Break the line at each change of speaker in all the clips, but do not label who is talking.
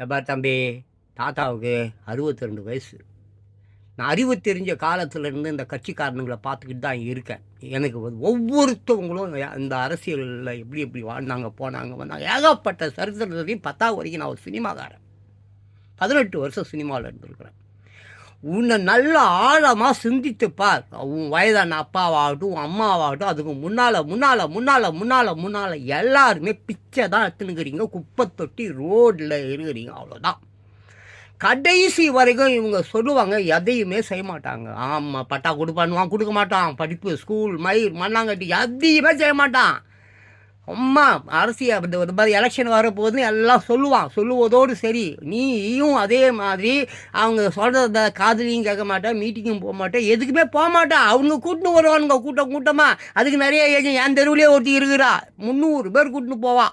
எப்பா தம்பி, தாத்தாவுக்கு 62 வயசு. நான் அறிவு தெரிஞ்ச காலத்துலேருந்து இந்த கட்சிக்காரனுங்களை பார்த்துக்கிட்டு தான் இருக்கேன். எனக்கு ஒவ்வொருத்தவங்களும் இந்த அரசியலில் எப்படி எப்படி வாழ்ந்தாங்க, போனாங்க, வந்தாங்க, ஏகப்பட்ட சரித்திரத்தையும் 10வது வரைக்கும் நான் ஒரு சினிமாக்காரன். 18 வருஷம் சினிமாவில் இருந்திருக்கிறேன். உன்னை நல்ல ஆழமாக சிந்தித்து பார். உன் வயதான அப்பாவாகட்டும், உன் அம்மாவாகட்டும், அதுக்கு முன்னால் எல்லாருமே பிச்சை தான் எடுத்துனுக்கிறீங்க. குப்பை தொட்டி ரோடில் இருக்கிறீங்க, அவ்வளோதான். கடைசி வரைக்கும் இவங்க சொல்லுவாங்க, எதையுமே செய்ய மாட்டாங்க. ஆமாம், பட்டா கொடுப்பானுவான், கொடுக்க மாட்டான். படிப்பு, ஸ்கூல், மயிர், மண்ணாங்கட்டி எதையுமே செய்ய மாட்டான். அம்மா அரசியல் இந்த மாதிரி எலெக்ஷன் வரப்போகுதுன்னு எல்லாம் சொல்லுவதோடு சரி. நீயும் அதே மாதிரி அவங்க சொல்கிறத காதலியும் கேட்க மாட்டேன், மீட்டிங்கும் போக மாட்டேன், எதுக்குமே போக மாட்டேன். அவங்க கூட்டின்னு வருவானுங்க கூட்டமாக. அதுக்கு நிறைய ஏஜென்ட் என் தெருவிலே ஒருத்தி இருக்கிறா, 300 பேர் கூட்டின்னு போவான்.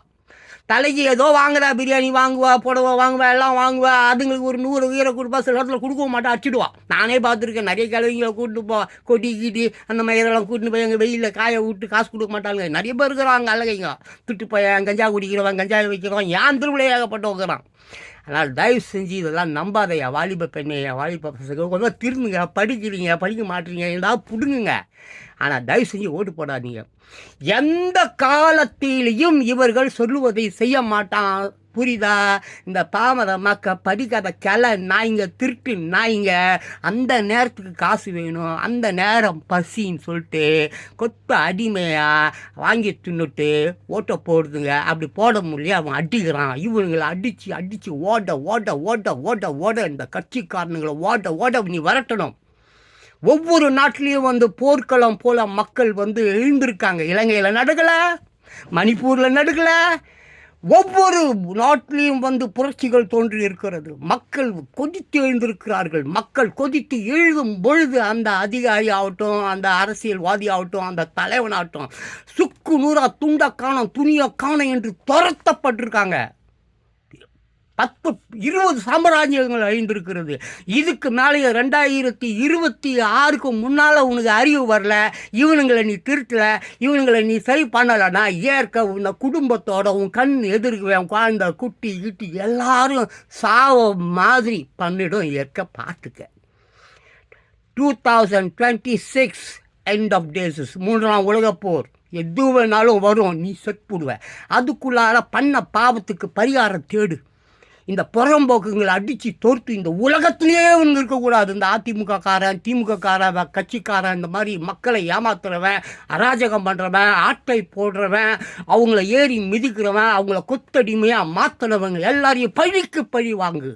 தலைக்கு ஏதோ வாங்குறா, பிரியாணி வாங்குவா, புடவை வாங்குவா, எல்லாம் வாங்குவா. அதுங்களுக்கு ஒரு 100 உயிரை கொடுப்பா, சில இடத்துல கொடுக்க மாட்டா, அடிச்சிடுவா. நானே பார்த்துருக்கேன், நிறைய கிழவிங்களை கூப்பிட்டு போ, கொட்டி கீட்டி அந்த மயிரெல்லாம் கூட்டின்னு போய் எங்கள் வெயிலில் காய விட்டு காசு கொடுக்க மாட்டாங்க. நிறைய பேர் இருக்கிறாங்க அழகைங்க. துட்டு பையன், கஞ்சா குடிக்கிறவன், கஞ்சாய் வைக்கிறவன், ஏன் திருவிழா ஏகப்பட்டு வைக்கிறான். அதனால் தயவு செஞ்சு இதெல்லாம் நம்பாதையா. வாலிப பெண்ணையா, வாலிப பசங்க கொஞ்சம் திருந்துங்க. படிக்கிறீங்க, படிக்க மாட்டீங்க, ஏதாவது பிடுங்குங்க. ஆனால் தயவு செஞ்சு ஓட்டு போடாதீங்க. எந்த காலத்திலையும் இவர்கள் சொல்லுவதை செய்ய மாட்டான், புரியுதா? இந்த பாமர மக்க படிக்காத கிளை நாய்ங்க, திருட்டு நாய்ங்க, அந்த நேரத்துக்கு காசு வேணும், அந்த நேரம் பசின்னு சொல்லிட்டு கொத்த அடிமையாக வாங்கி தின்னுட்டு ஓட்ட போடுதுங்க. அப்படி போட முடியல, அவன் அடிக்கிறான். இவனுங்களை அடித்து ஓட இந்த கட்சிக்காரனுங்களை ஓட நீ வரட்டணும். ஒவ்வொரு நாட்டிலையும் போர்க்களம் போல மக்கள் எழுந்திருக்காங்க. இலங்கையில் நடக்கலை, மணிப்பூரில் நடக்கலை, ஒவ்வொரு நாட்டிலையும் புரட்சிகள் தோன்றி இருக்கிறது. மக்கள் கொதித்து எழுந்திருக்கிறார்கள். மக்கள் கொதித்து எழுதும் பொழுது அந்த அதிகாரி ஆகட்டும், அந்த அரசியல்வாதி ஆகட்டும், அந்த தலைவனாகட்டும், சுக்கு நூறா துண்டை காணும், துணியை காணும் என்று துரத்தப்பட்டிருக்காங்க. 10-20 சாம்ராஜ்யங்கள் அழிந்திருக்கிறது. இதுக்கு மேலே 2026க்கு முன்னால் உனக்கு அறிவு வரல, இவனுங்களை நீ திருத்தலை, இவனுங்களை நீ சரி பண்ணலைன்னா ஏற்க உன்னை குடும்பத்தோட உன் கண் எதிர்க்கு குழந்த குட்டி கிட்டி எல்லாரும் சாவ மாதிரி பண்ணிடும். ஏற்க பார்த்துக்க. 2026 எண்ட் ஆஃப் டேஸஸ், 3ஆம் உலகப்போர் எது வேணாலும் வரும், நீ செத்துடுவ. அதுக்குள்ளார பண்ண பாவத்துக்கு பரிகாரம் தேடு. இந்த புறம்போக்குங்களை அடித்து தோர்த்து இந்த உலகத்திலேயே ஒன்று இருக்கக்கூடாது. இந்த அதிமுகக்காரன், திமுகக்காரன், கட்சிக்காரன், இந்த மாதிரி மக்களை ஏமாத்துறவன், அராஜகம் பண்ணுறவன், ஆட்டை போடுறவன், அவங்கள ஏறி மிதிக்கிறவன், அவங்கள கொத்தடிமையாக மாற்றினவங்க எல்லாரையும் பழிக்கு பழி வாங்கு.